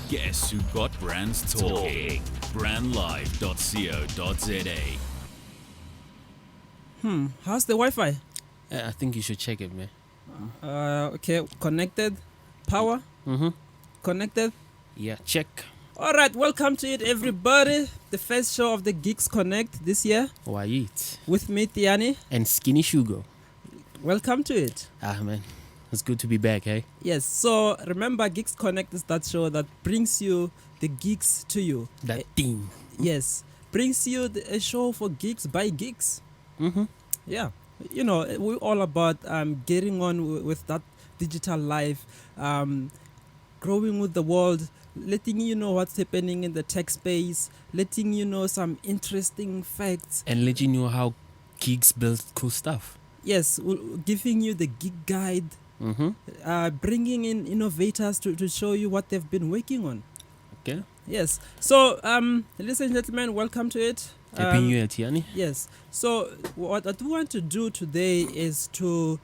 Guess who got brands talking? Brandlive.co.za. How's the Wi-Fi? I think you should check it, man. Okay, connected. Power? Connected? Yeah, check. Alright, welcome to it, everybody. The first show of the GeeksConnect this year. Why eat? With me, Tiani. And Skinny Sugar. Welcome to it. Man. It's good to be back, eh? Yes, so remember, GeeksConnect is that show that brings you the geeks to you. That thing. Yes, brings you a show for geeks by geeks. Yeah, you know, we're all about getting on with that digital life, growing with the world, letting you know what's happening in the tech space, letting you know some interesting facts. And letting you know how geeks build cool stuff. Yes, giving you the geek guide. Bringing in innovators to show you what they've been working on. Okay. Yes. So, ladies and gentlemen, welcome to it. Happy New Year, Tiani. Yes. So, what we want to do today is to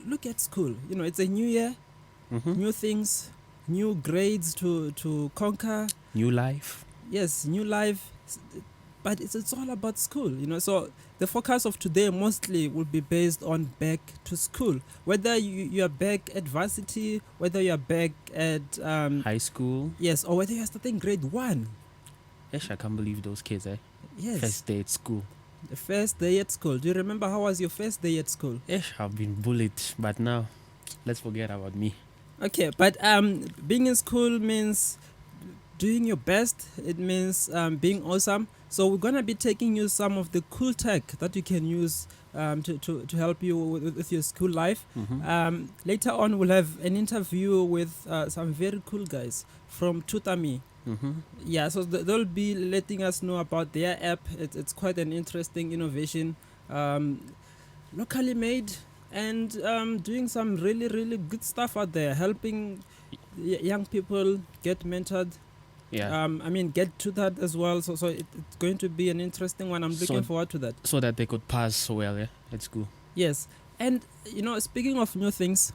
look at school. You know, it's a new year, new things, new grades to conquer. New life. Yes, new life. But it's all about school, you know. So the focus of today mostly will be based on back to school. Whether you are back at varsity, whether you are back at high school. Yes, or whether you are starting grade 1. Yes, I can't believe those kids, eh? Yes. First day at school. The first day at school. Do you remember how was your first day at school? Yes, I've been bullied, but now let's forget about me. Okay, but being in school means doing your best. It means being awesome. So we're gonna be taking you some of the cool tech that you can use to help you with your school life. Later on, we'll have an interview with some very cool guys from TuTaDash. Yeah, so they'll be letting us know about their app. It's quite an interesting innovation, locally made, and doing some really, really good stuff out there, helping young people get mentored. Yeah. Get to that as well. So it's going to be an interesting one. I'm looking forward to that. So that they could pass well, yeah? At school. Yes. And, you know, speaking of new things,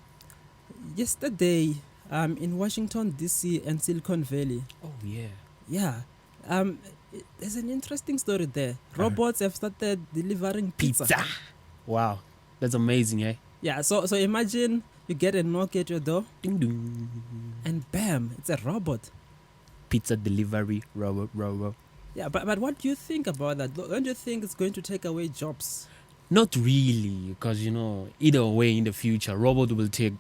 yesterday in Washington, D.C. and Silicon Valley. Oh, yeah. Yeah. There's an interesting story there. Robots have started delivering pizza. Wow. That's amazing, eh? Yeah, so imagine you get a knock at your door. Ding dong. And bam, it's a robot. Pizza delivery robot. Yeah, but what do you think about that? Don't you think it's going to take away jobs? Not really, because, you know, either way in the future, robot will take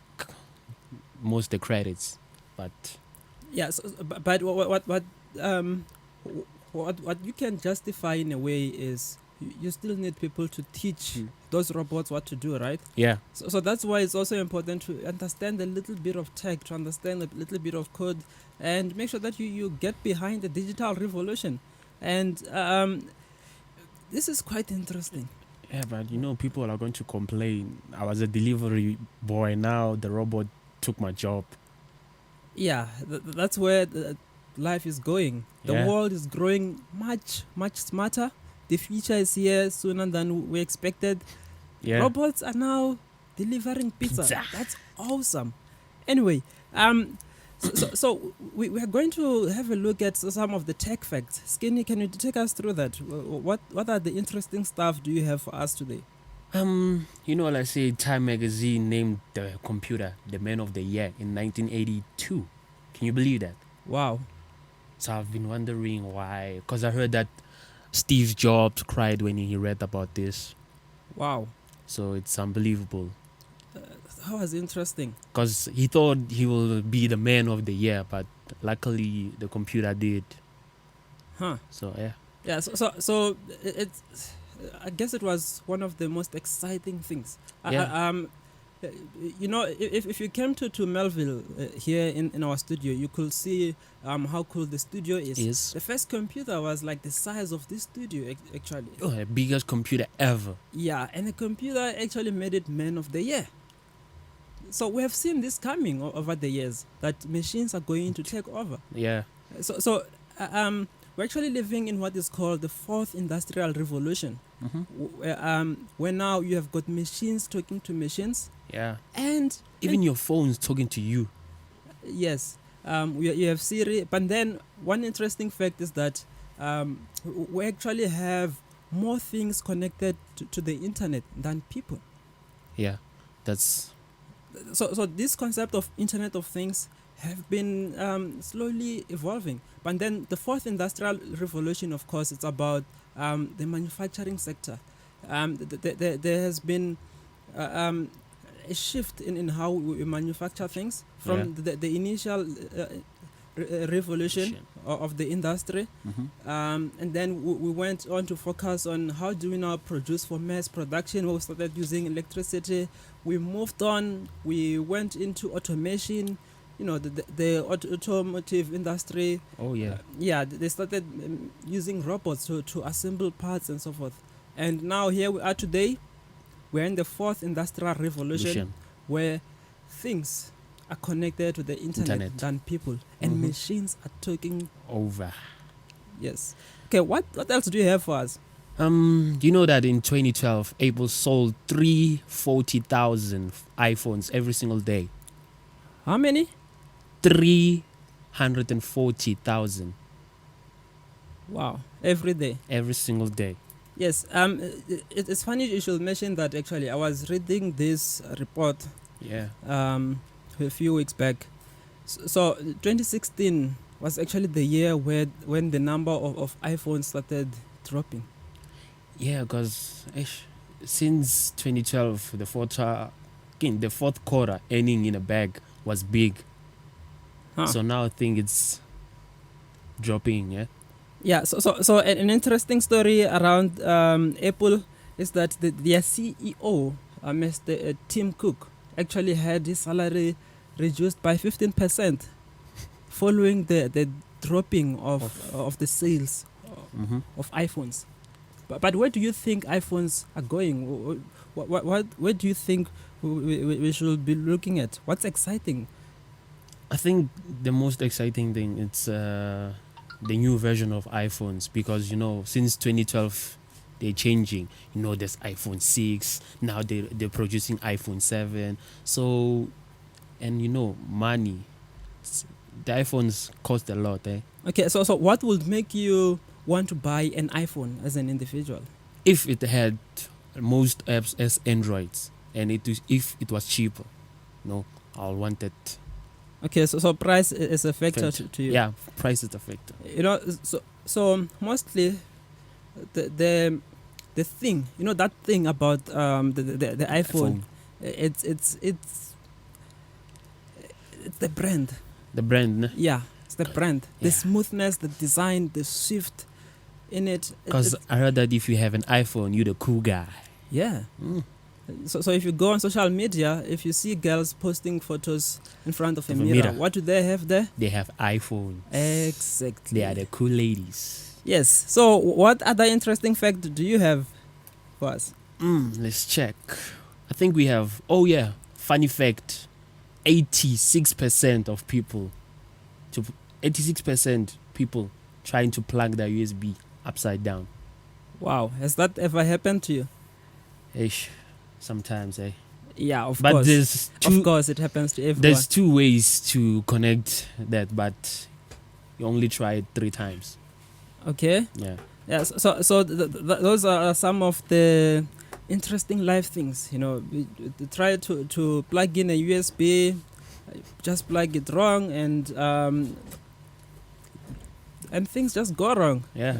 most of the credits. But yeah, but what you can justify in a way is you still need people to teach those robots what to do, right? Yeah. So that's why it's also important to understand a little bit of tech, to understand a little bit of code, and make sure that you get behind the digital revolution. And this is quite interesting. Yeah, but you know, people are going to complain. I was a delivery boy, now the robot took my job. Yeah, that's where life is going. The world is growing much, much smarter. The future is here sooner than we expected. Yeah. Robots are now delivering pizza. That's awesome. Anyway, so we are going to have a look at some of the tech facts. Skinny, can you take us through that? What are the interesting stuff do you have for us today? You know, let's say Time magazine named the computer the man of the year in 1982. Can you believe that? Wow. So I've been wondering why, because I heard that Steve Jobs cried when he read about this. Wow. So it's unbelievable. That was interesting. Because he thought he will be the man of the year, but luckily the computer did. Huh. So, yeah. Yeah, so it's... I guess it was one of the most exciting things. Yeah. You know, if you came to Melville here in our studio, you could see how cool the studio is. The first computer was like the size of this studio, actually. Oh, the biggest computer ever. Yeah, and the computer actually made it man of the year. So we have seen this coming over the years, that machines are going to take over. Yeah. So we're actually living in what is called the fourth industrial revolution. Where now you have got machines talking to machines, Yeah. and Even your phone's talking to you. yes, you have Siri. But then one interesting fact is that we actually have more things connected to the internet than people. Yeah. That's So this concept of Internet of Things have been slowly evolving. But then the fourth industrial revolution, of course, it's about the manufacturing sector. There has been a shift in how we manufacture things from the initial revolution of the industry, and then we went on to focus on how do we now produce for mass production. We started using electricity. We moved on. We went into automation. You know, the automotive industry. oh yeah. They started using robots to assemble parts and so forth. And now here we are today. We're in the fourth industrial revolution, where things are connected to the internet than people, and machines are taking over. Yes. Okay, what else do you have for us? Do you know that in 2012 Apple sold 340,000 iPhones every single day? How many? 340,000 Wow, every day. every single day. Yes. It's funny you should mention that. Actually, I was reading this report Yeah. a few weeks back. So 2016 was actually the year when the number of iPhones started dropping. Yeah, because since 2012, the fourth quarter earning in a bag was big. Huh. So now I think it's dropping. Yeah. Yeah. So an interesting story around Apple is that their CEO, Mr. Tim Cook, actually had his salary reduced by 15% following the dropping of the sales of iPhones. But where do you think iPhones are going? Where do you think we should be looking at? What's exciting? I think the most exciting thing it's the new version of iPhones, because since 2012 they're changing. There's iPhone 6 now. They're producing iPhone 7. So, and money. The iPhones cost a lot. Okay, so what would make you want to buy an iPhone as an individual? If it had most apps as Androids, and if it was cheaper, I'll want it. Okay, so price is a factor to you. Yeah, price is a factor. So mostly the thing, that thing about the iPhone, it's the brand. The brand. Yeah, it's the brand. Yeah. The smoothness, the design, the shift in it. Because I heard that if you have an iPhone, you're the cool guy. Yeah. So if you go on social media, if you see girls posting photos in front of a mirror, what do they have there? They have iPhones. Exactly. They are the cool ladies. Yes. So what other interesting fact do you have for us? Let's check. I think we have, funny fact, 86% of people trying to plug their USB upside down. Wow. Has that ever happened to you? Sometimes, Yeah, of but course. Of course, it happens to everyone. There's 2 ways to connect that, but you only try it 3 times. Okay. Yeah. Yeah. So those are some of the interesting life things. We try to plug in a USB, just plug it wrong, and things just go wrong. Yeah.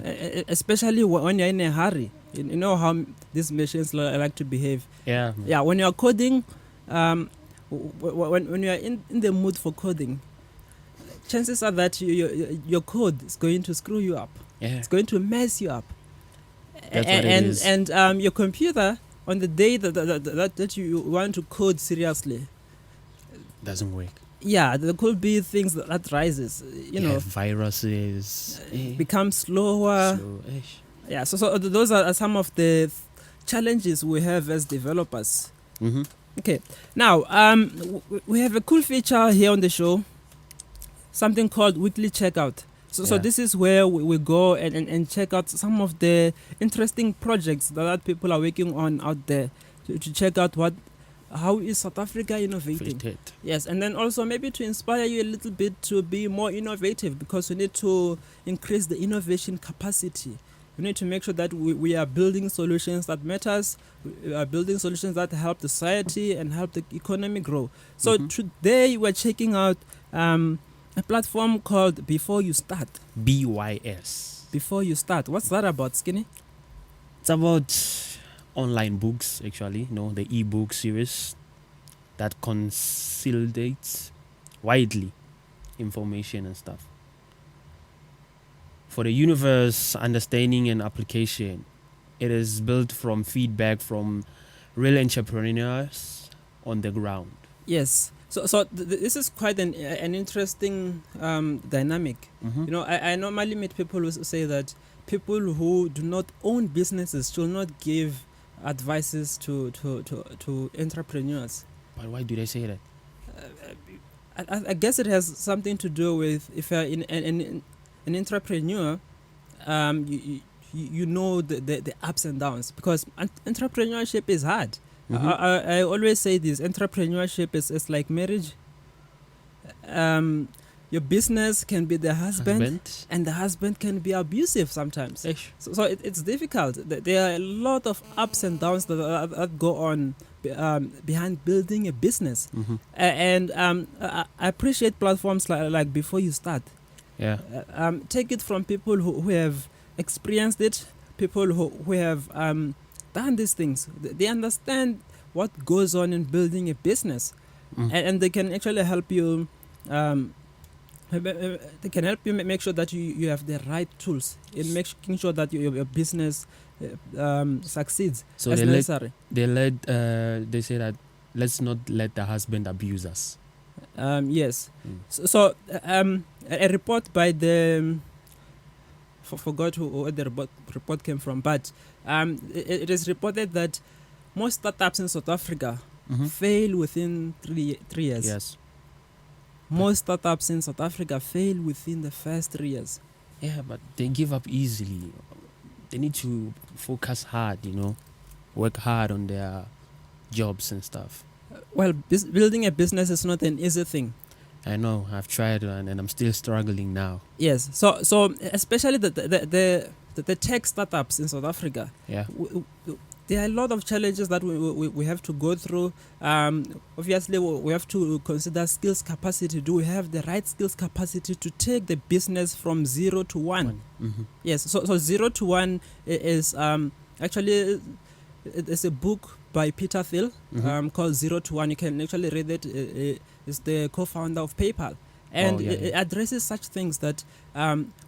Especially when you're in a hurry. You know how these machines like to behave. Yeah. Yeah. When you're coding, when you're in the mood for coding, chances are that your code is going to screw you up. Yeah. It's going to mess you up. That's what it is. And your computer, on the day that you want to code seriously, doesn't work. Yeah, there could be things that rises. Viruses. Become slower. Yeah, so those are some of the challenges we have as developers. Okay, now we have a cool feature here on the show, something called weekly checkout. So this is where we go and check out some of the interesting projects that people are working on out there to check out how is South Africa innovating. Yes, and then also maybe to inspire you a little bit to be more innovative, because we need to increase the innovation capacity. We need to make sure that we are building solutions that matters, we are building solutions that help the society and help the economy grow. So today we're checking out a platform called Before You Start. BYS. Before You Start. What's that about, Skinny? It's about online books, actually, the e-book series that consolidates widely information and stuff. For the universe understanding and application, it is built from feedback from real entrepreneurs on the ground. Yes. So this is quite an interesting dynamic. I normally meet people who say that people who do not own businesses should not give advices to entrepreneurs. But why do they say that? I guess it has something to do with, if you're an entrepreneur, you know the ups and downs, because entrepreneurship is hard. I always say this: entrepreneurship is like marriage. Your business can be the husband, and the husband can be abusive sometimes. So it's difficult. There are a lot of ups and downs that go on behind building a business. And I appreciate platforms like Before You Start. Take it from people who have experienced it, people who have done these things. They understand what goes on in building a business, and they can actually help you. They can help you make sure that you have the right tools in making sure that your business succeeds. So as necessary. They say that let's not let the husband abuse us. Yes. So a report by the forgot where the report came from, but it is reported that most startups in South Africa fail within 3 years. Yes. Most startups in South Africa fail within the first 3 years. Yeah, but they give up easily. They need to focus hard, work hard on their jobs and stuff. Well, building a business is not an easy thing. I know. I've tried and I'm still struggling now. Yes. So especially the tech startups in South Africa. Yeah. There are a lot of challenges that we have to go through. Obviously, we have to consider skills capacity. Do we have the right skills capacity to take the business from 0 to 1? Yes. So 0 to 1 is actually it's a book by Peter Thiel called 0 to 1. You can actually read it. It's the co-founder of PayPal. And it addresses such things that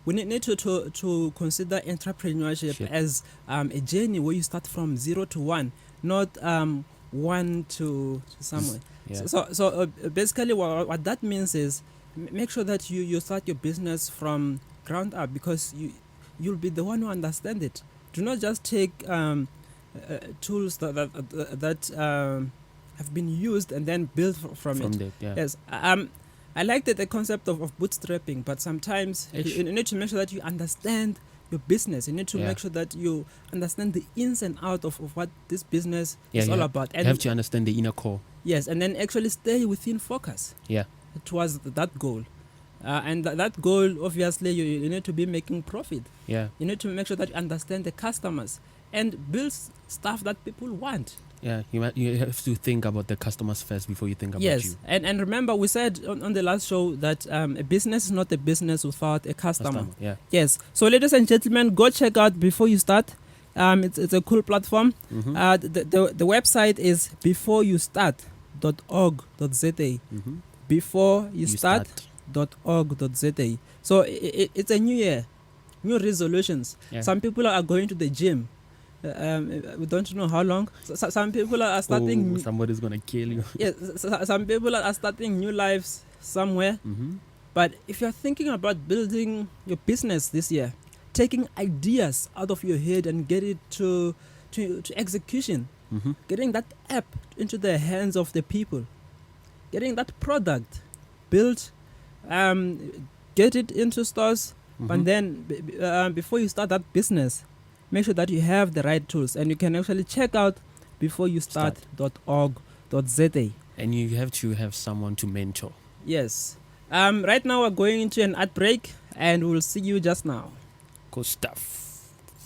we need to consider entrepreneurship as a journey where you start from 0 to 1, not 1 to somewhere. Yeah. So basically what that means is make sure that you start your business from ground up, because you'll be the one who understands it. Do not just take tools that have been used and then build from it. That, yeah. Yes. I like the concept of bootstrapping, but sometimes you need to make sure that you understand your business. You need to make sure that you understand the ins and outs of what this business is all about. And you have to understand the inner core. Yes, and then actually stay within focus. Yeah. Towards that goal. And that goal, obviously, you need to be making profit. Yeah. You need to make sure that you understand the customers and build stuff that people want. Yeah, you have to think about the customers first before you think about you. Yes, and remember we said on the last show that a business is not a business without a customer. Yeah. Yes. So ladies and gentlemen, go check out Before You Start. It's a cool platform. The website is beforeyoustart.org.za. Beforeyoustart.org.za. So it's a new year, new resolutions. Yeah. Some people are going to the gym. We don't know how long. Some people are starting. Somebody's gonna kill you. Yes, some people are starting new lives somewhere. But if you're thinking about building your business this year, taking ideas out of your head and get it to execution, getting that app into the hands of the people, getting that product built, get it into stores, But then before you start that business, make sure that you have the right tools, and you can actually check out before you start.org.za. And you have to have someone to mentor. Yes. Right now we're going into an ad break, and we'll see you just now. Cool stuff.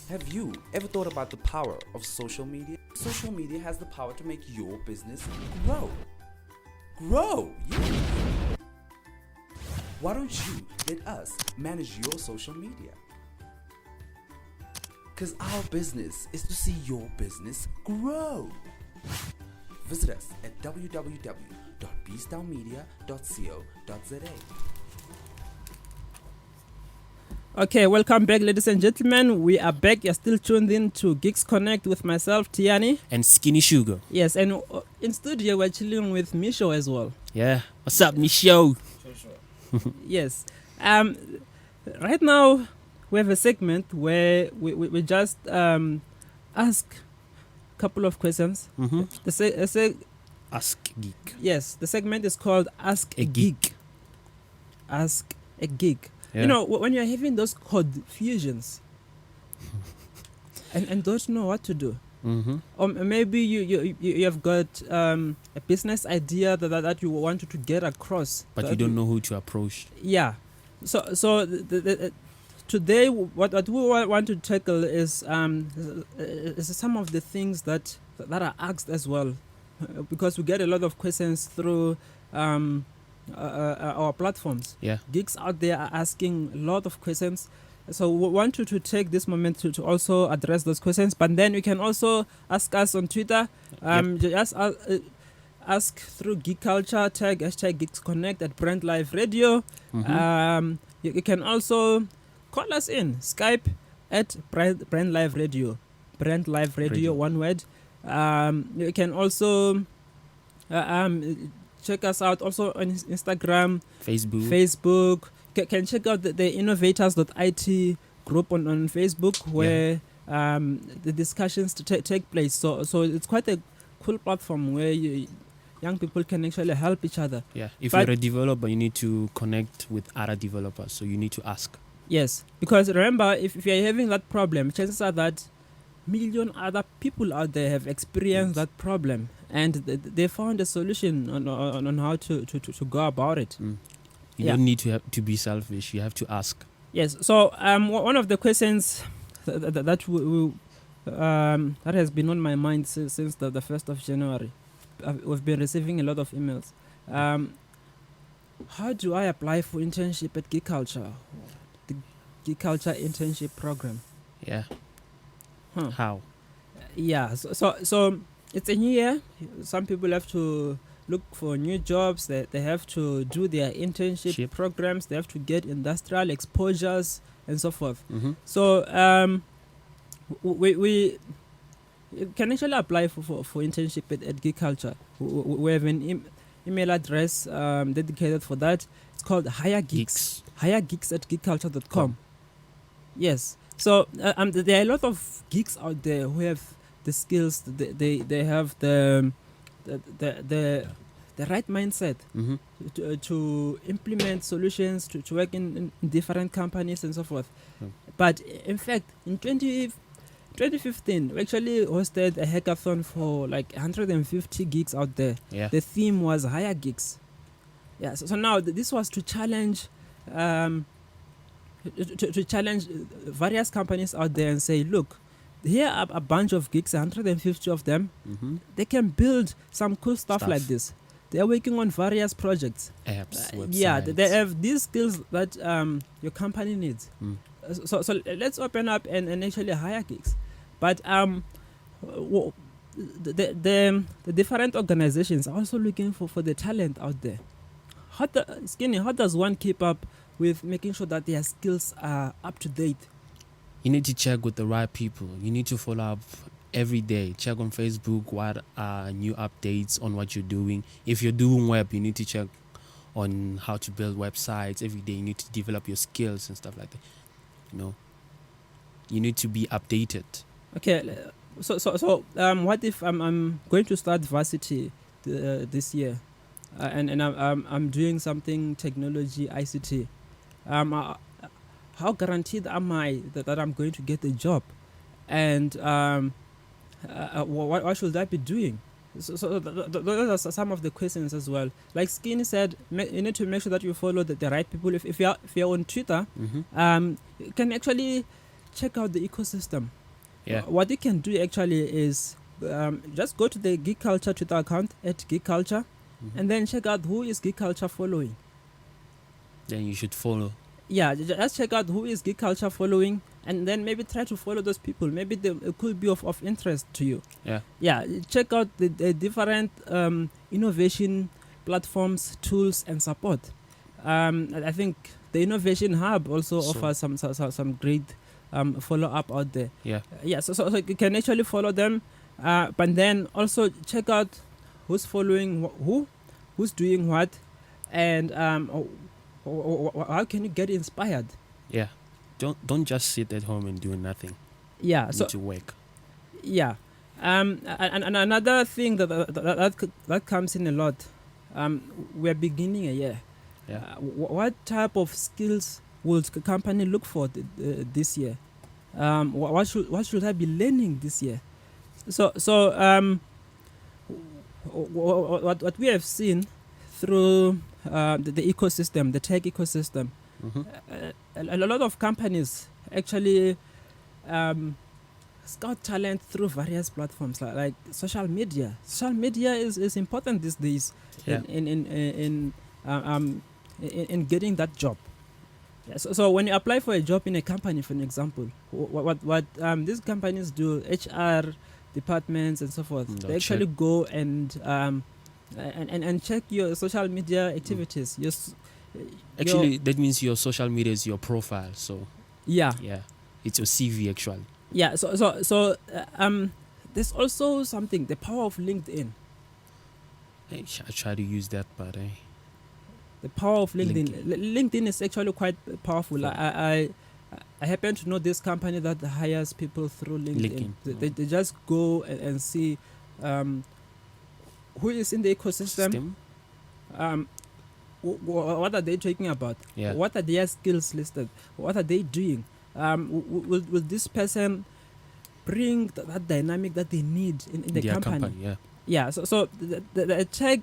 Have you ever thought about the power of social media? Social media has the power to make your business grow. Yeah. Why don't you let us manage your social media? Because our business is to see your business grow. Visit us at www.bstownmedia.co.za. Okay, welcome back, ladies and gentlemen. We are back. You're still tuned in to GeeksConnect with myself, Tiani. And Skinny Sugar. Yes, and in studio we're chilling with Misho as well. Yeah. What's up, Misho? Yes. Right now we have a segment where we just ask a couple of questions. Ask Geek. Yes, the segment is called Ask a Geek. Ask a Geek. Yeah. You know, when you're having those confusions and don't know what to do, or maybe you have got a business idea that you wanted to get across, but you don't know who to approach. Yeah. So today what we want to tackle is some of the things that are asked as well, because we get a lot of questions through our platforms. Yeah. Geeks out there are asking a lot of questions. So we want you to take this moment to also address those questions. But then you can also ask us on Twitter. Just ask through Geek Culture, tag hashtag GeeksConnect at Brand Live Radio. You can also call us in Skype at Brand Live Radio. Brand Live Radio, one word. You can also check us out also on Instagram, Facebook. Can check out the innovators.it group on Facebook, where the discussions take place. So it's quite a cool platform where young people can actually help each other. Yeah. If you're a developer, you need to connect with other developers. So you need to ask. Yes, because remember, if you're having that problem, chances are that million other people out there have experienced that problem, and they found a solution on how to go about it. You don't need to be selfish. You have to ask. Yes. So one of the questions that has been on my mind since the 1st of January, we've been receiving a lot of emails. How do I apply for internship at Geek Culture? The Geek Culture internship program. Yeah. How? Yeah. So it's a new year. Some people have to look for new jobs. They have to do their internship programs. They have to get industrial exposures and so forth. So we can actually apply for internship at Geek Culture. We have an email address dedicated for that. It's called HireGeeks. HireGeeks at geekculture.com. Yes. So there are a lot of geeks out there who have the skills. They have the right mindset to implement solutions, to work in different companies and so forth. But in fact, in 2015, we actually hosted a hackathon for like 150 geeks out there. Yeah. The theme was Hire Geeks. Yeah. So now this was to challenge. To challenge various companies out there and say, look, here are a bunch of geeks, 150 of them. They can build some cool stuff like this. They are working on various projects. Apps, websites. Yeah, they have these skills that your company needs. So let's open up and actually hire geeks. But the different organizations are also looking for the talent out there. How does one keep up with making sure that their skills are up to date? You need to check with the right people. You need to follow up every day. Check on Facebook what are new updates on what you're doing. If you're doing web, you need to check on how to build websites every day. You need to develop your skills and stuff like that. You need to be updated. Okay. So what if I'm going to start varsity this year, and I'm doing something technology ICT? how guaranteed am I that I'm going to get a job, and what should I be doing? So those are some of the questions as well. Like Skinny said, you need to make sure that you follow the right people. If you're on Twitter, you can actually check out the ecosystem. Yeah. What you can do actually is just go to the Geek Culture Twitter account at Geek Culture, and then check out who is Geek Culture following. Then you should follow. Yeah, just check out who is Geek Culture following, and then maybe try to follow those people. Maybe it could be of interest to you. Yeah, check out the different innovation platforms, tools, and support. I think the Innovation Hub also offers some great follow-up out there. So you can actually follow them, but then also check out who's following who's doing what, and how can you get inspired? Yeah. Don't just sit at home and do nothing. Yeah. You So need to work. yeah. And another thing that comes in a lot. We're beginning a year. What type of skills would a company look for this year? What should I be learning this year? So what we have seen through the ecosystem, the tech ecosystem, a lot of companies actually scout talent through various platforms like social media. Social media is important these days in getting that job. So when you apply for a job in a company, for an example, what these companies do, HR departments and so forth, they actually go and check your social media activities. Actually, that means your social media is your profile. So yeah, it's your CV actually. Yeah. So there's also something, the power of LinkedIn. I try to use that, but the power of LinkedIn. LinkedIn is actually quite powerful. I happen to know this company that hires people through LinkedIn. They just go and see who is in the ecosystem. What are they talking about? What are their skills listed? What are they doing? Will this person bring that dynamic that they need in the company? So the tech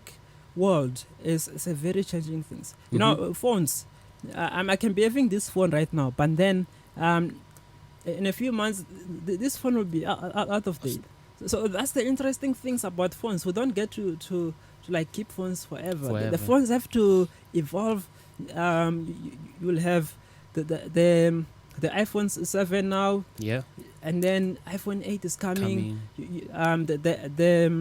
world is a very changing thing. You know, phones. I can be having this phone right now, but then in a few months, this phone will be out of date. So that's the interesting things about phones. We don't get to like keep phones forever. The phones have to evolve. You will have the iPhone 7 now. And then iPhone 8 is coming. The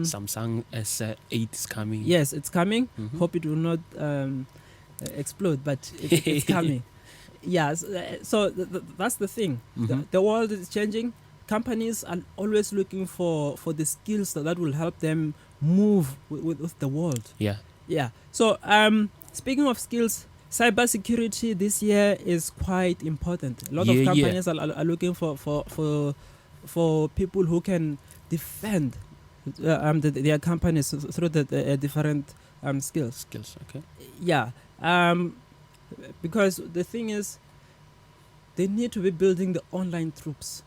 Samsung S8 is coming. Yes, it's coming. Hope it will not explode, but it's coming. So that's the thing. The world is changing. Companies are always looking for the skills that will help them move with the world. So speaking of skills, cybersecurity this year is quite important. A lot of companies are looking for people who can defend their companies through the different skills. Because the thing is, they need to be building the online troops.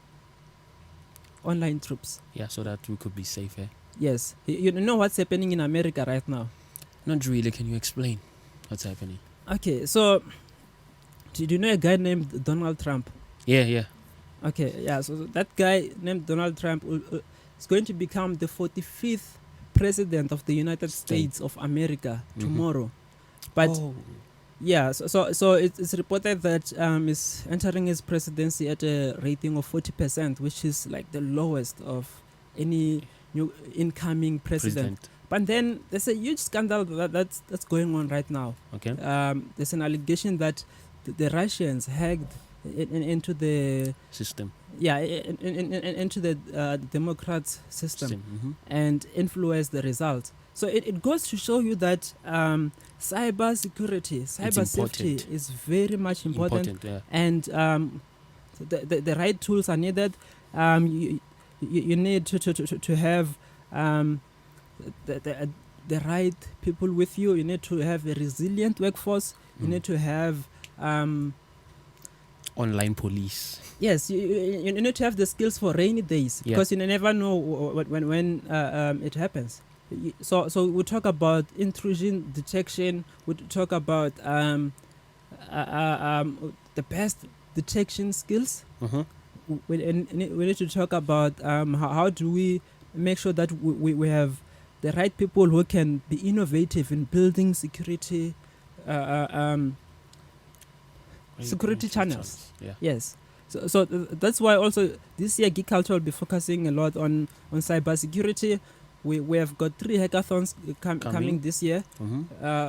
So that we could be safer. Yes. You know what's happening in America right now? Not really. Can you explain what's happening? Okay, so do you know a guy named Donald Trump? Okay, so that guy named Donald Trump is going to become the 45th president of the United States of America tomorrow. But so it's reported that he's entering his presidency at a rating of 40%, which is like the lowest of any new incoming president. But then there's a huge scandal that's going on right now. There's an allegation that the Russians hacked into the system. Into the Democrats' system and influenced the results. So it goes to show you that cyber safety is very much important. And the right tools are needed. You need to have the right people with you. You need to have a resilient workforce. You need to have Online police. Yes, you need to have the skills for rainy days Yeah. because you never know when it happens. So we talk about intrusion detection. We talk about the best detection skills. Uh-huh. We need to talk about how do we make sure that we have the right people who can be innovative in building security security channels. Yeah. Yes. So that's why also this year Geek Culture will be focusing a lot on cybersecurity. We have got 3 hackathons coming this year,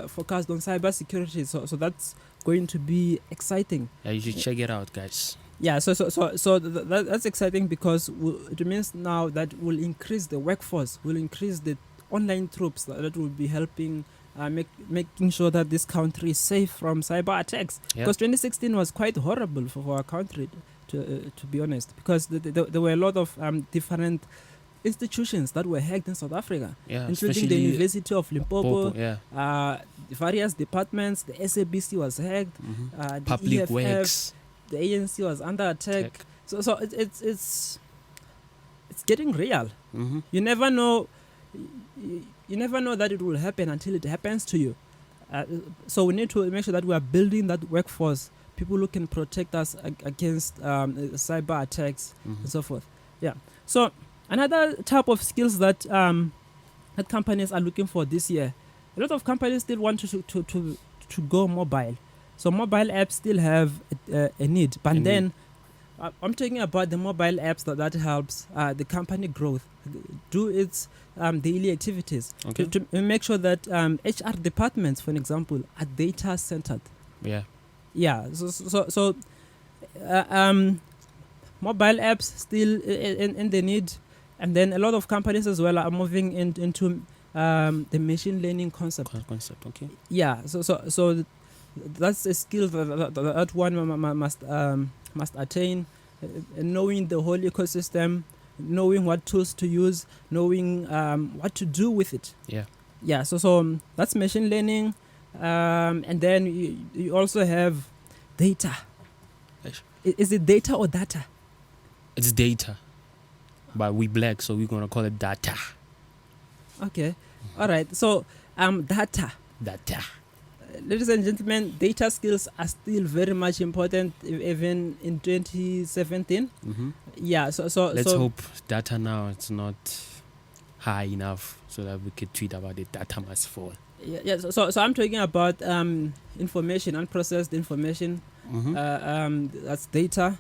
focused on cybersecurity. So that's going to be exciting. Yeah, you should check it out, guys. Yeah. So that's exciting because it means now that will increase the workforce, will increase the online troops that will be helping. Making sure that this country is safe from cyber attacks, because 2016 was quite horrible for our country, to be honest, because there were a lot of different institutions that were hacked in South Africa, including the University of Limpopo, various departments. The SABC was hacked, the Public EFF, Works, the ANC was under attack. So it's getting real. You never know. You never know that it will happen until it happens to you. So we need to make sure that we are building that workforce, people who can protect us against cyber attacks and so forth. Yeah. So another type of skills that that companies are looking for this year, a lot of companies still want to go mobile. So mobile apps still have a need, but then I'm talking about the mobile apps that helps the company growth, do its daily activities, to make sure that HR departments, for example, are data centered. Yeah. So mobile apps still in the need, and then a lot of companies as well are moving into the machine learning concept. Okay. Yeah. So that's a skill that one must attain, knowing the whole ecosystem, knowing what tools to use, knowing what to do with it. Yeah. So that's machine learning, and then you also have data. Is it data or data? It's data, but we black, so we're gonna call it data. Okay. All right. So data. Ladies and gentlemen, data skills are still very much important, even in 2017. Yeah. So let's hope data now it's not high enough so that we could tweet about it. Data must fall. Yeah. So I'm talking about information, unprocessed information. That's data.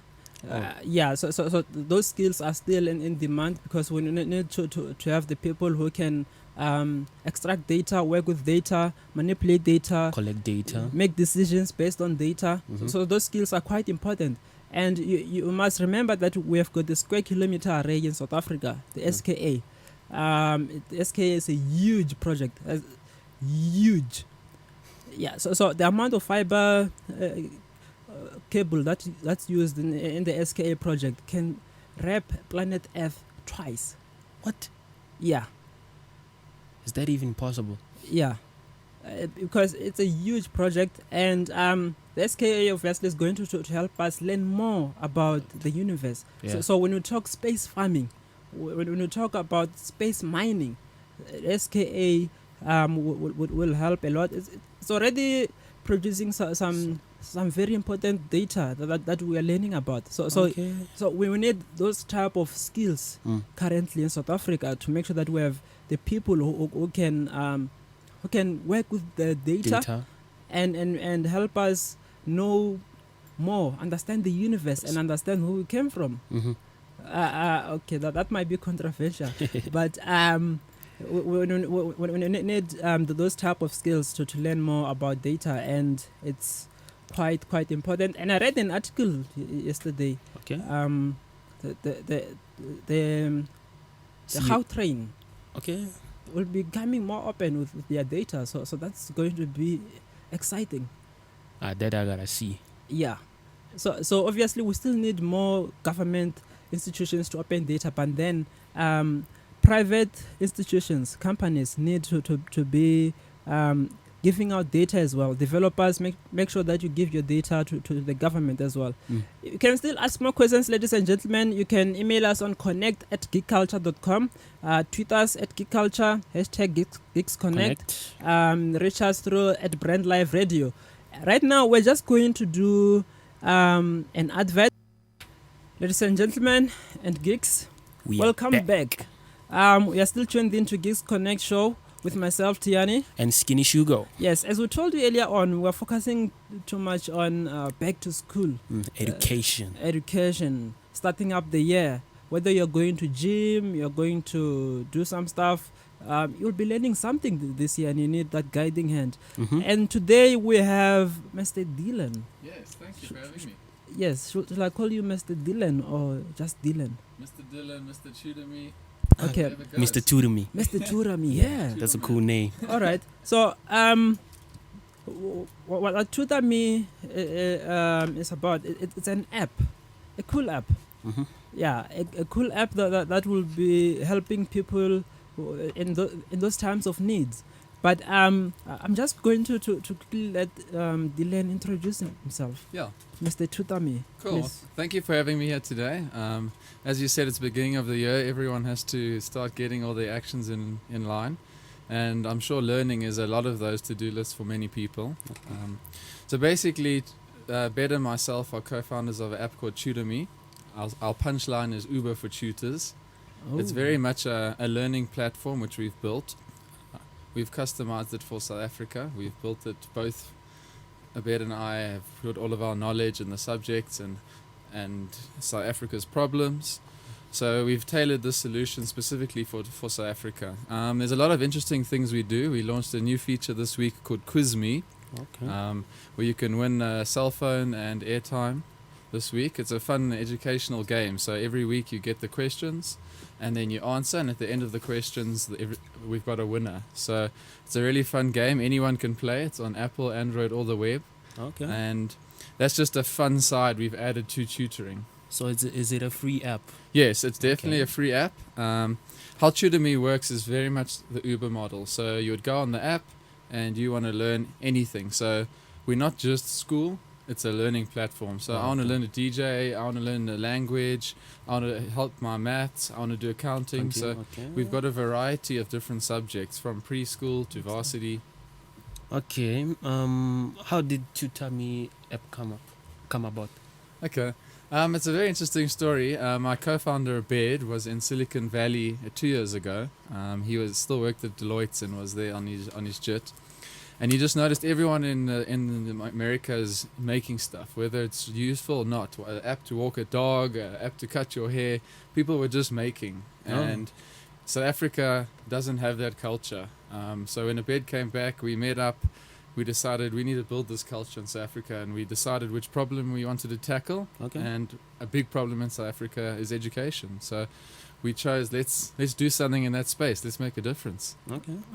Yeah. So those skills are still in demand, because we need to have the people who can extract data, work with data, manipulate data, collect data, make decisions based on data. So those skills are quite important. And you must remember that we have got the square kilometer array in South Africa, the SKA. The SKA is a huge project, huge. Yeah. So the amount of fiber cable that's used in the SKA project can wrap planet Earth twice. What? Yeah. Is that even possible? Yeah, because it's a huge project, and the SKA obviously is going to help us learn more about the universe. So when we talk space farming, when we talk about space mining, SKA will help a lot. It's already producing some very important data that we are learning about. So we need those type of skills currently in South Africa, to make sure that we have the people who can work with the data. And help us know more, understand the universe, and understand who we came from. Okay, that might be controversial, but we need those type of skills to learn more about data, and it's quite important. And I read an article yesterday. The Gautrain will be becoming more open with their data, so that's going to be exciting. That I gotta see. Yeah. So obviously we still need more government institutions to open data, but then private institutions, companies need to be giving out data as well. Developers, make sure that you give your data to the government as well. You can still ask more questions, ladies and gentlemen. You can email us on connect@geekculture.com, tweet us at geekculture, #GeeksConnect, reach us through at Brand Live Radio. Right now, we're just going to do an advert. Ladies and gentlemen and geeks, welcome back. We are still tuned in to GeeksConnect show with myself, Tiani. And Skinny Shugo. Yes, as we told you earlier on, we are focusing too much on back to school. Education, starting up the year. Whether you're going to gym, you're going to do some stuff, you'll be learning something this year and you need that guiding hand. And today we have Mr. Dylan. Yes, thank you for having me. Yes, should I call you Mr. Dylan or just Dylan? Mr. Dylan, Mr. TuTaDash. Okay. Mr. TuTaDash. Mr. TuTaDash, yeah. That's a cool name. All right. So, what TuTaDash is about, it's an app, a cool app. Yeah, a cool app that will be helping people in those times of needs. But I'm just going to quickly let Dylan introduce himself. Yeah. Mr. TuTaDash. Cool. Please. Thank you for having me here today. As you said, it's the beginning of the year. Everyone has to start getting all their actions in line. And I'm sure learning is a lot of those to-do lists for many people. So basically, Bed and myself are co-founders of an app called TuTaDash. Our punchline is Uber for tutors. It's very much a learning platform which we've built. We've customized it for South Africa. We've built it, both Abed and I have put all of our knowledge in the subjects and South Africa's problems. So we've tailored this solution specifically for South Africa. There's a lot of interesting things we do. We launched a new feature this week called QuizMe, where you can win a cell phone and airtime this week. It's a fun educational game. So every week you get the questions and then you answer, and at the end of the questions we've got a winner. So it's a really fun game. Anyone can play. It's on Apple, Android, or the web. Okay. And that's just a fun side we've added to tutoring. So is it a free app? Yes, it's definitely a free app. How TuTaDash works is very much the Uber model. So you would go on the app and you want to learn anything. So we're not just school. It's a learning platform. So I want to learn a DJ, I want to learn a language, I want to help my maths, I want to do accounting. So we've got a variety of different subjects from preschool to varsity. Okay. How did TuTaDash app come about? Okay. It's a very interesting story. My co-founder Abed was in Silicon Valley 2 years ago. He was still worked at Deloitte and was there on his jet. And he just noticed everyone in America is making stuff, whether it's useful or not. An app to walk a dog, an app to cut your hair. People were just making. And South Africa doesn't have that culture. So when Abed came back, we met up. We decided we need to build this culture in South Africa, and we decided which problem we wanted to tackle. And a big problem in South Africa is education. So we chose let's do something in that space. Let's make a difference.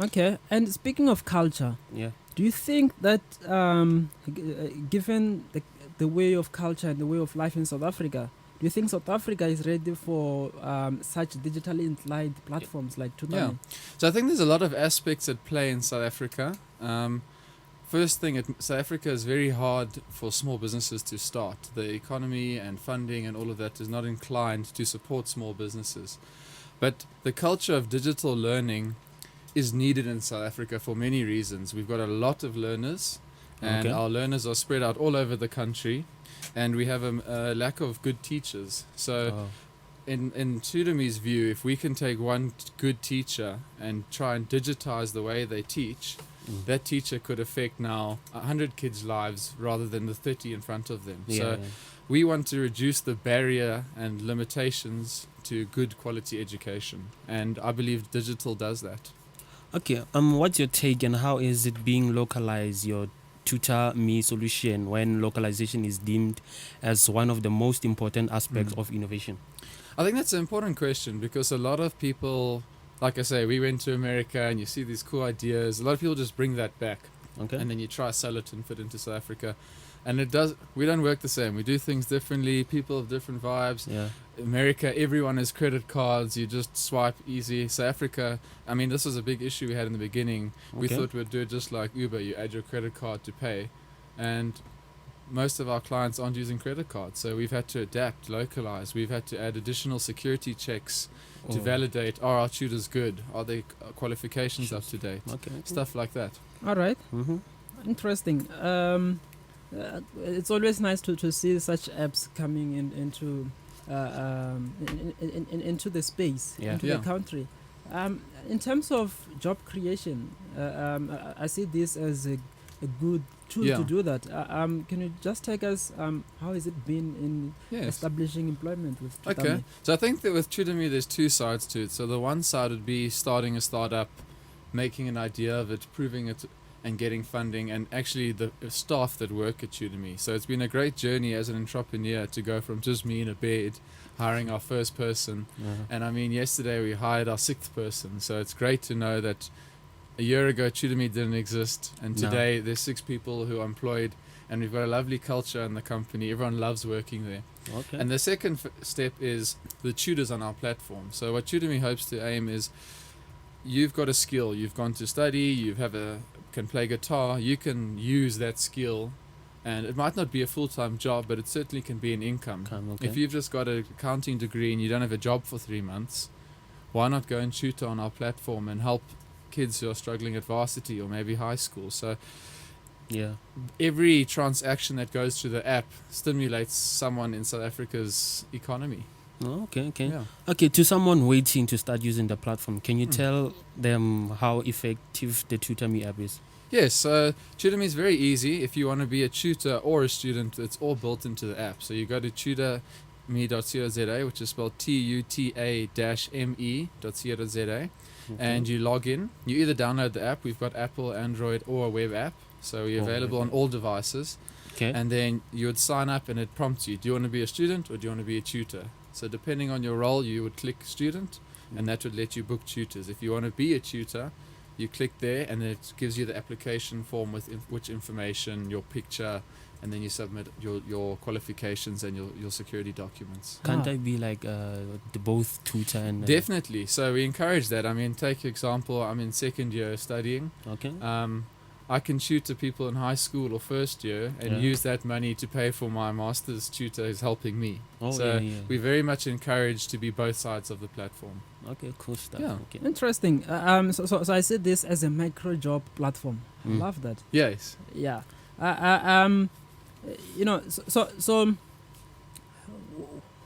Okay. And speaking of culture, do you think that given the way of culture and the way of life in South Africa, do you think South Africa is ready for such digitally inclined platforms like TuTaDash? Yeah. So I think there's a lot of aspects at play in South Africa. First thing, South Africa is very hard for small businesses to start. The economy and funding and all of that is not inclined to support small businesses. But the culture of digital learning is needed in South Africa for many reasons. We've got a lot of learners, and our learners are spread out all over the country, and we have a lack of good teachers. So in TuTaDash's view, if we can take one good teacher and try and digitize the way they teach, that teacher could affect now 100 kids' lives rather than the 30 in front of them. We want to reduce the barrier and limitations to good quality education, and I believe digital does that. Okay, what's your take and how is it being localized, your TuTaDash solution, when localization is deemed as one of the most important aspects of innovation? I think that's an important question, because a lot of people, like I say, we went to America and you see these cool ideas. A lot of people just bring that back. And then you try to sell it and fit into South Africa. And we don't work the same. We do things differently. People have different vibes. Yeah. America, everyone has credit cards. You just swipe easy. South Africa, I mean, this was a big issue we had in the beginning. We Okay. thought we'd do it just like Uber. You add your credit card to pay. And most of our clients aren't using credit cards. So we've had to adapt, localize. We've had to add additional security checks to validate, are our tutors good? Are their qualifications up to date? Okay. Stuff like that. All right. Mm-hmm. Interesting. It's always nice to see such apps coming into into the space, Yeah. into Yeah. the country. In terms of job creation, I see this as a good tool Yeah. to do that. Can you just take us how has it been in Yes. establishing employment with Okay. TuTaDash? So I think that with TuTaDash, there's two sides to it. So the one side would be starting a startup, making an idea of it, proving it, and getting funding, and actually the staff that work at TuTaDash. So it's been a great journey as an entrepreneur to go from just me in a bed, hiring our first person. And I mean, yesterday we hired our sixth person. So it's great to know that a year ago TuTaDash didn't exist, and No. today there's 6 people who are employed, and we've got a lovely culture in the company. Everyone loves working there. Okay. And the second step is the tutors on our platform. So what TuTaDash hopes to aim is, you've got a skill, you've gone to study, can play guitar, you can use that skill, and it might not be a full-time job, but it certainly can be an income. Okay. If you've just got an accounting degree and you don't have a job for 3 months, why not go and tutor on our platform and help kids who are struggling at varsity or maybe high school? So Yeah. every transaction that goes through the app stimulates someone in South Africa's economy. Oh, okay. Okay. Yeah. Okay. To someone waiting to start using the platform, can you Mm. tell them how effective the TuTaDash app is? Yes, so TuTaDash is very easy. If you want to be a tutor or a student, it's all built into the app. So you go to TuTaMe.co.za, which is spelled TuTa-me.co.za, and you log in. You either download the app. We've got Apple, Android, or a web app. So we're available on all devices. Okay. And then you would sign up and it prompts you, do you want to be a student or do you want to be a tutor? So depending on your role, you would click student, and that would let you book tutors. If you want to be a tutor, you click there and it gives you the application form with which information, your picture, and then you submit your qualifications and your security documents. Can't Ah. I be like the both tutor and Definitely. So we encourage that. I mean, take example, I'm in second year studying. Okay. I can tutor people in high school or first year and Yeah. use that money to pay for my master's tutor who's helping me. Oh, So yeah, yeah. we very much encourage to be both sides of the platform. Okay, cool stuff. Yeah. Okay. Interesting. So I see this as a micro job platform. I Mm. love that. Yes. Yeah. You know,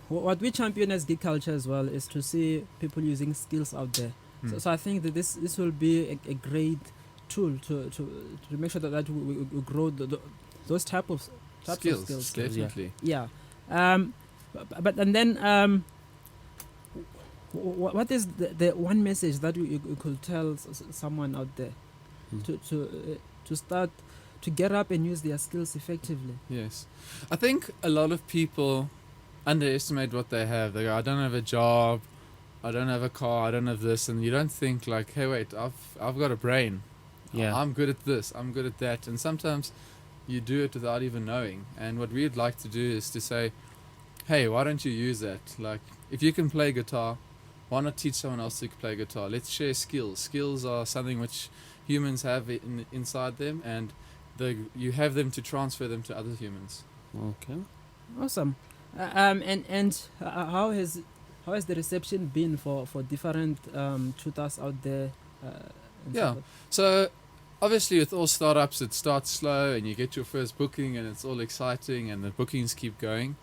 what we champion as Geek culture as well is to see people using skills out there. So I think that this will be a great tool to make sure that we grow those types of skills. Definitely. Yeah. But and then what is the one message that you could tell someone out there to start to get up and use their skills effectively? Yes. I think a lot of people underestimate what they have. They go, I don't have a job, I don't have a car, I don't have this, and you don't think like, hey, wait, I've got a brain. Yeah. I'm good at this, I'm good at that. And sometimes you do it without even knowing. And what we'd like to do is to say, hey, why don't you use that? Like, if you can play guitar, why not teach someone else to play guitar? Let's share skills. Skills are something which humans have inside them, and you have them to transfer them to other humans. Okay. Awesome. And how has the reception been for different tutors out there? In Yeah. South So obviously with all startups it starts slow and you get your first booking and it's all exciting and the bookings keep going.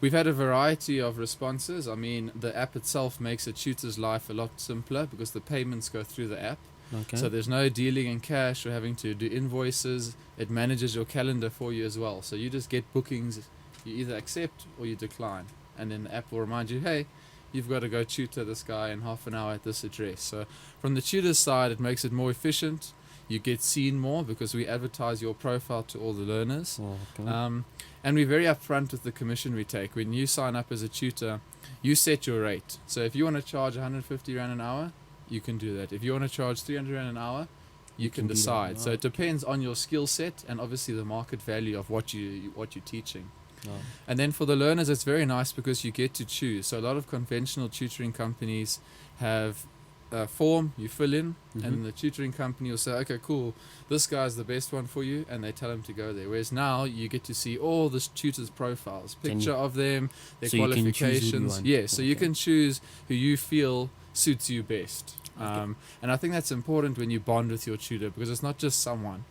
We've had a variety of responses. I mean, the app itself makes a tutor's life a lot simpler because the payments go through the app. Okay. So there's no dealing in cash or having to do invoices. It manages your calendar for you as well. So you just get bookings, you either accept or you decline. And then the app will remind you, hey, you've got to go tutor this guy in half an hour at this address. So from the tutor's side, it makes it more efficient. You get seen more because we advertise your profile to all the learners. Oh, okay. And we're very upfront with the commission we take. When you sign up as a tutor, you set your rate. So if you want to charge 150 Rand an hour, you can do that. If you want to charge 300 Rand an hour, you can can do that. decide. So Oh, it depends on your skill set and obviously the market value of what you're teaching. Oh. And then for the learners, it's very nice because you get to choose. So a lot of conventional tutoring companies have a form you fill in, and the tutoring company will say, okay, cool, this guy's the best one for you, and they tell him to go there. Whereas now you get to see all the tutors' profiles, Can picture of them, their so you can choose who you qualifications. want. Yeah, so you Okay. can choose who you feel suits you best. And I think that's important when you bond with your tutor, because it's not just someone.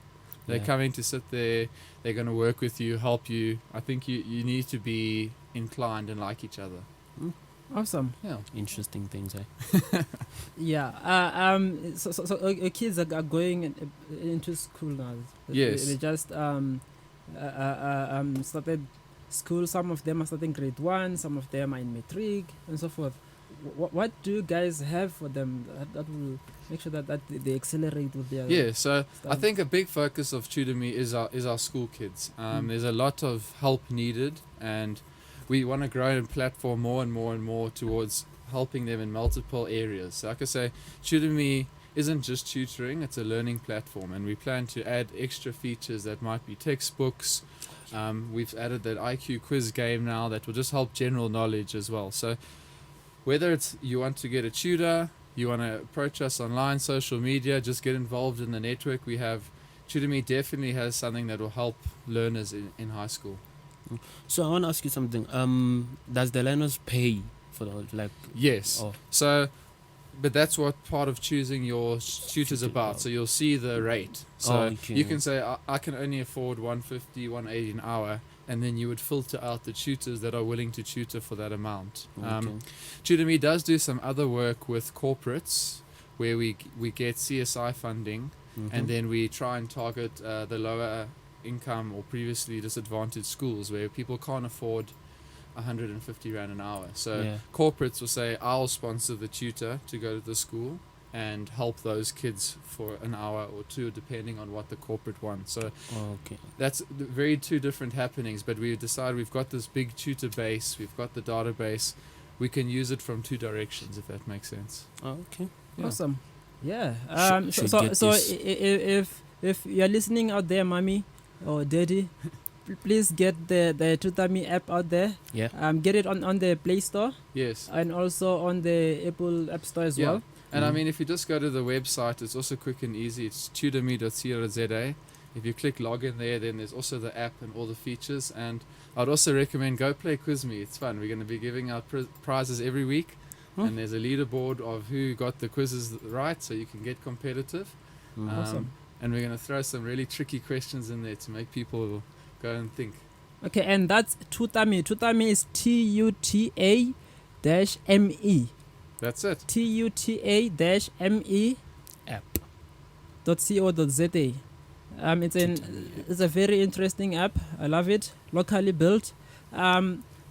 They're Yeah. coming to sit there, they're going to work with you, help you. I think you need to be inclined and like each other. Awesome. Yeah. Interesting things, eh? Yeah. So kids are going into school now. Yes. They just started school. Some of them are starting grade 1. Some of them are in matric and so forth. What do you guys have for them that will make sure that they accelerate with their Yeah, so I stuff? think a big focus of TuTaDash is our school kids. There's a lot of help needed, and we want to grow and platform more and more and more towards helping them in multiple areas. So like I say, TuTaDash isn't just tutoring, it's a learning platform, and we plan to add extra features that might be textbooks. We've added that IQ quiz game now that will just help general knowledge as well. So whether it's you want to get a tutor, you want to approach us online, social media, just get involved in the network we have. TuTaDash definitely has something that will help learners in high school. So I want to ask you something. Does the learners pay for the Yes. Oh, So, but that's what part of choosing your tutors about. So you'll see the rate. So okay. you can say, I can only afford 150, 180 an hour, and then you would filter out the tutors that are willing to tutor for that amount. okay. TuTaDash does do some other work with corporates where we get CSI funding, and then we try and target the lower income or previously disadvantaged schools where people can't afford 150 rand an hour. So Yeah. corporates will say, I'll sponsor the tutor to go to the school and help those kids for an hour or two depending on what the corporate wants. So Okay. that's very two different happenings, but we decide we've got this big tutor base, we've got the database, we can use it from two directions, if that makes sense. Okay. Yeah. Awesome. Yeah. Should So get so this. if you're listening out there, mommy or daddy, please get the TuTaDash app out there. Yeah. Get it on the Play Store Yes. and also on the Apple App Store as Yeah. well. And I mean, if you just go to the website, it's also quick and easy. It's tutame.co.za. If you click login there, then there's also the app and all the features. And I'd also recommend go play QuizMe. It's fun. We're going to be giving out prizes every week. And there's a leaderboard of who got the quizzes right, so you can get competitive. Awesome. And we're going to throw some really tricky questions in there to make people go and think. Okay, and that's TuTaDash. TuTaDash is TuTa-ME. That's it. TuTa-ME App. .co.za. It's a very interesting app. I love it. Locally built.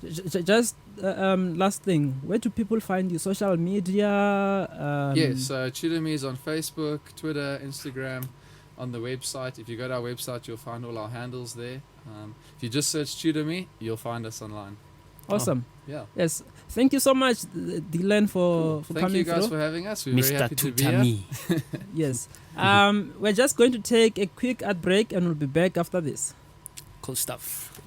Just last thing, where do people find you? Social media? Yes, so TuTaDash is on Facebook, Twitter, Instagram, on the website. If you go to our website, you'll find all our handles there. If you just search TuTaDash, you'll find us online. Awesome. Yeah. Yes. Thank you so much, Dylan, for Thank coming you guys through. for having us. We're very Mr. happy to be here. TuTaDash. Yes. We're just going to take a quick ad break and we'll be back after this. Cool stuff.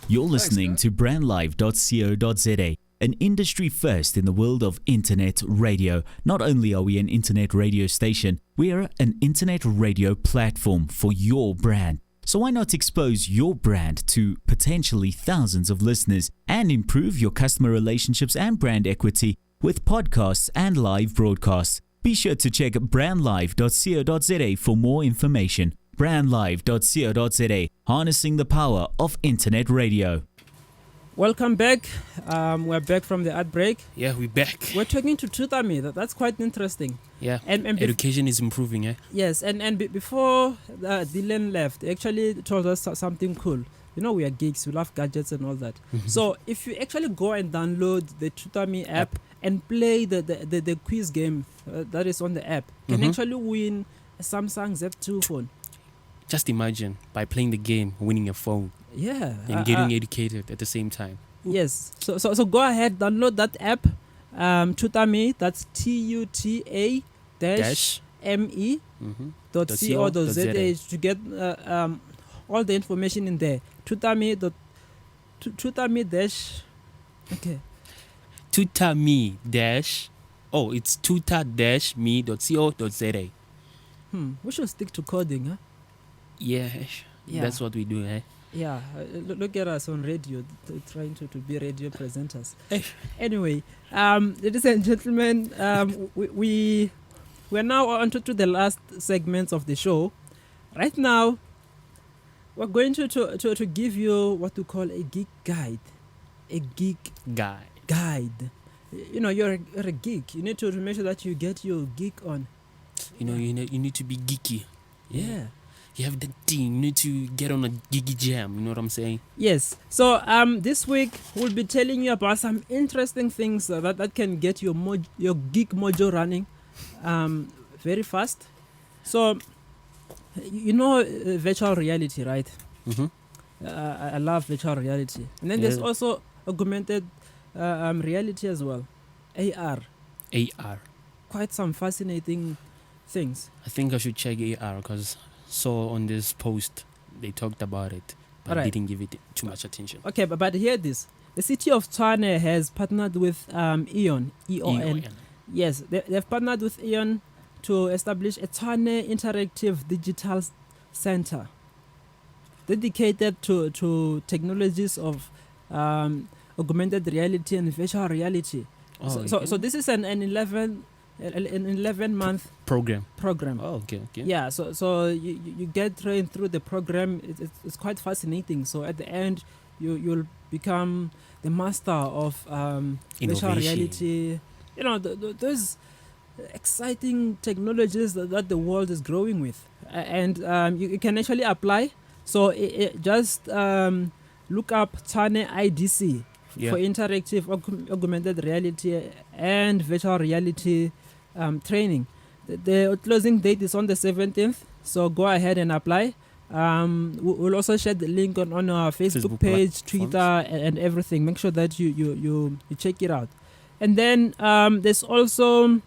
You're Thanks, listening guys. to brandlive.co.za, an industry first in the world of internet radio. Not only are we an internet radio station, we are an internet radio platform for your brand. So why not expose your brand to potentially thousands of listeners and improve your customer relationships and brand equity with podcasts and live broadcasts? Be sure to check brandlive.co.za for more information. brandlive.co.za, harnessing the power of internet radio. Welcome back. We're back from the ad break. Yeah, we're back. We're talking to TuTaDash. That's quite interesting. Yeah. And Education is improving, eh? yes, and before Dylan left, he actually told us something cool. You know, we are geeks, we love gadgets and all that. So if you actually go and download the TuTaDash app and play the quiz game that is on the app, you can actually win a Samsung Z2 phone. Just imagine, by playing the game, winning a phone Yeah. and getting educated at the same time. Yes. So go ahead, download that app. TuTaDash, that's TuTa-ME. .co.za to get all the information in there. TuTaDash. Okay. TuTaMe-. Oh, it's TuTaDash-me.co.za. We should stick to coding, huh? Yeah, that's what we do, eh? Yeah, look at us on radio, trying to be radio presenters. Anyway, ladies and gentlemen, we're now on to the last segments of the show. Right now, we're going to give you what we call a geek guide. A geek guide. You know, you're a geek. You need to make sure that you get your geek on. You know, you need to be geeky. Yeah. You have the thing. You need to get on a geeky jam. You know what I'm saying? Yes. So this week we'll be telling you about some interesting things that can get your geek mojo running very fast. So you know virtual reality, right? I love virtual reality. And then there's also augmented reality as well. AR. Quite some fascinating things. I think I should check AR because saw on this post they talked about it, but Alright. didn't give it too much attention. Okay, but hear this. The city of Tshwane has partnered with EON. EON. Yes, they've partnered with EON to establish a Tshwane Interactive Digital Center dedicated to technologies of augmented reality and virtual reality. So this is an 11-month program. Oh, okay. Yeah, so you get trained through the program. It's quite fascinating. So at the end, you'll become the master of virtual reality. You know, those exciting technologies that the world is growing with, and you can actually apply. So just look up Tshwane IDC for interactive augmented reality and virtual reality training. The closing date is on the 17th, so go ahead and apply. We'll also share the link on our Facebook page, Twitter, and everything. Make sure that you check it out. And then there's also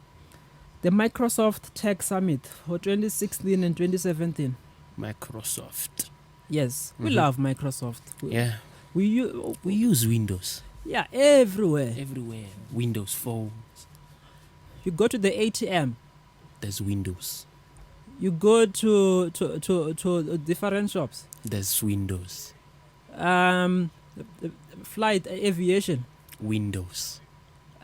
the Microsoft Tech Summit for 2016 and 2017. Microsoft. Yes, we love Microsoft. We use Windows. Yeah, everywhere. Windows Phone. You go to the ATM. There's Windows. You go to different shops. There's Windows. Flight aviation. Windows.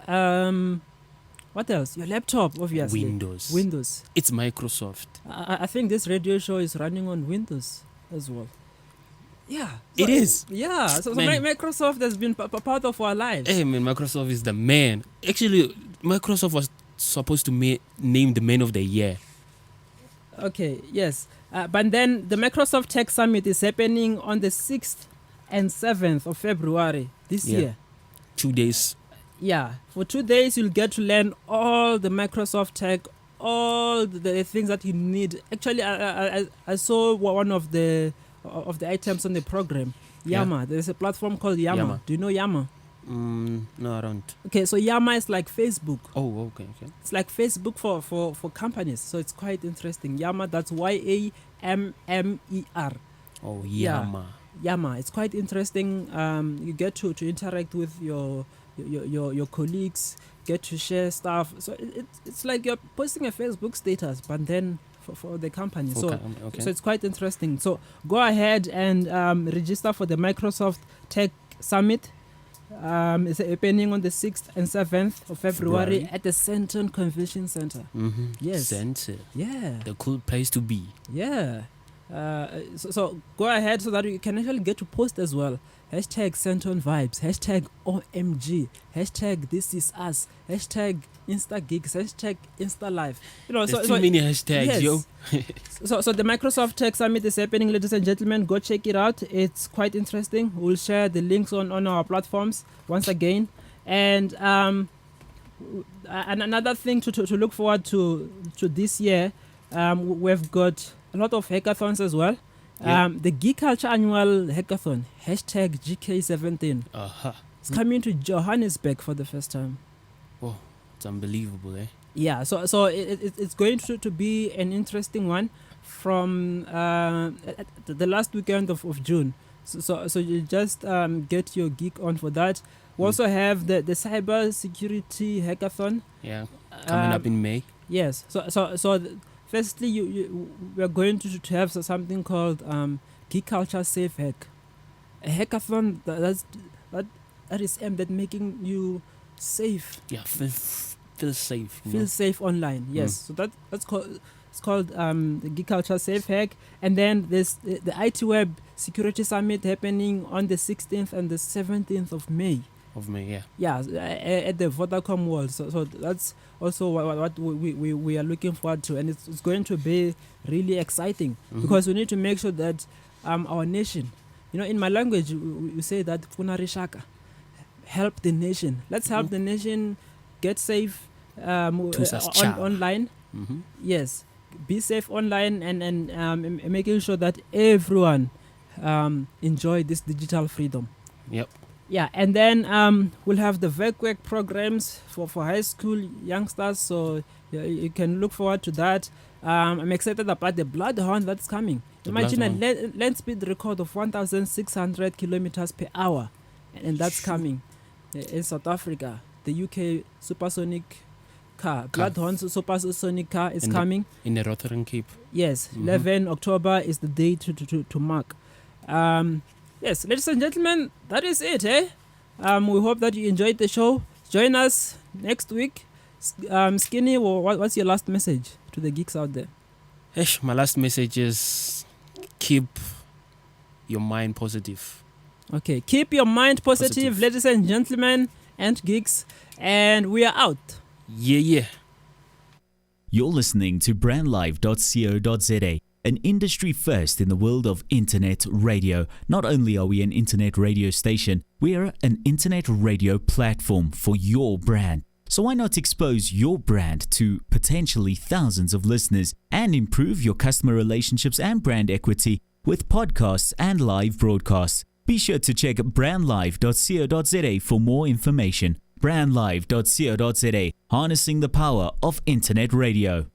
What else? Your laptop, obviously. Windows. It's Microsoft. I think this radio show is running on Windows as well. Yeah. It is. Yeah. So Microsoft has been part of our lives. Hey, man, Microsoft is the man. Actually, Microsoft was supposed to name the man of the year. Okay, yes. But then the Microsoft Tech Summit is happening on the 6th and 7th of February this year. 2 days. Yeah. For 2 days, you'll get to learn all the Microsoft tech, all the things that you need. Actually, I saw one of the items on the program. Yammer. There's a platform called Yammer. Do you know Yammer? No, I don't. Okay, so Yammer is like Facebook. Oh, okay. It's like Facebook for companies. So it's quite interesting. Yammer, that's YAMMER. Oh, Yammer. Yammer. It's quite interesting. You get to interact with your colleagues, get to share stuff. So it's like you're posting a Facebook status, but then for the company. So it's quite interesting. So go ahead and register for the Microsoft Tech Summit. It's happening on the 6th and 7th of February at the Centon Convention Center. Yes. Center. Yeah. The cool place to be. Yeah. So go ahead so that you can actually get to post as well. #Centon Vibes, #OMG, #This Is Us, #InstaGeeks, #InstaLive. You know, There's too many hashtags, yo. So the Microsoft Tech Summit is happening, ladies and gentlemen. Go check it out. It's quite interesting. We'll share the links on our platforms once again. And another thing to look forward to this year, we've got a lot of hackathons as well. The Geek Culture Annual Hackathon, #GK17. It's coming to Johannesburg for the first time. Oh, it's unbelievable, eh? Yeah, so it's going to be an interesting one from the last weekend of June. So you just get your geek on for that. We also have the cybersecurity hackathon. Yeah, coming up in May. Yes. Firstly, we are going to have something called Geek Culture Safe Hack, a hackathon that is aimed at making you safe. Yeah, feel safe. Feel safe online. Yes. So that's called. It's called the Geek Culture Safe Hack, and then there's the IT Web Security Summit happening on the 16th and the 17th of May. Of May, yeah. Yeah, at the Vodacom World. So that's also what we are looking forward to, and it's going to be really exciting because we need to make sure that our nation, in my language we say that Funarishaka, help the nation. Let's help the nation get safe online. Yes. Be safe online and making sure that everyone enjoy this digital freedom. Yep. Yeah, and then we'll have the VECWEC programs for high school youngsters, so you can look forward to that. I'm excited about the Bloodhound that's coming. Imagine a land speed record of 1,600 kilometers per hour, and that's coming in South Africa. The UK supersonic car, Bloodhound supersonic car is coming in the Rotterdam Cape. Yes, 11 October is the day to mark. Yes, ladies and gentlemen, that is it. We hope that you enjoyed the show. Join us next week. Skinny, what's your last message to the geeks out there? My last message is keep your mind positive. Okay, keep your mind positive, ladies and gentlemen and geeks, and we are out. Yeah. You're listening to brandlive.co.za, an industry first in the world of internet radio. Not only are we an internet radio station, we are an internet radio platform for your brand. So why not expose your brand to potentially thousands of listeners and improve your customer relationships and brand equity with podcasts and live broadcasts? Be sure to check brandlive.co.za for more information. brandlive.co.za, harnessing the power of internet radio.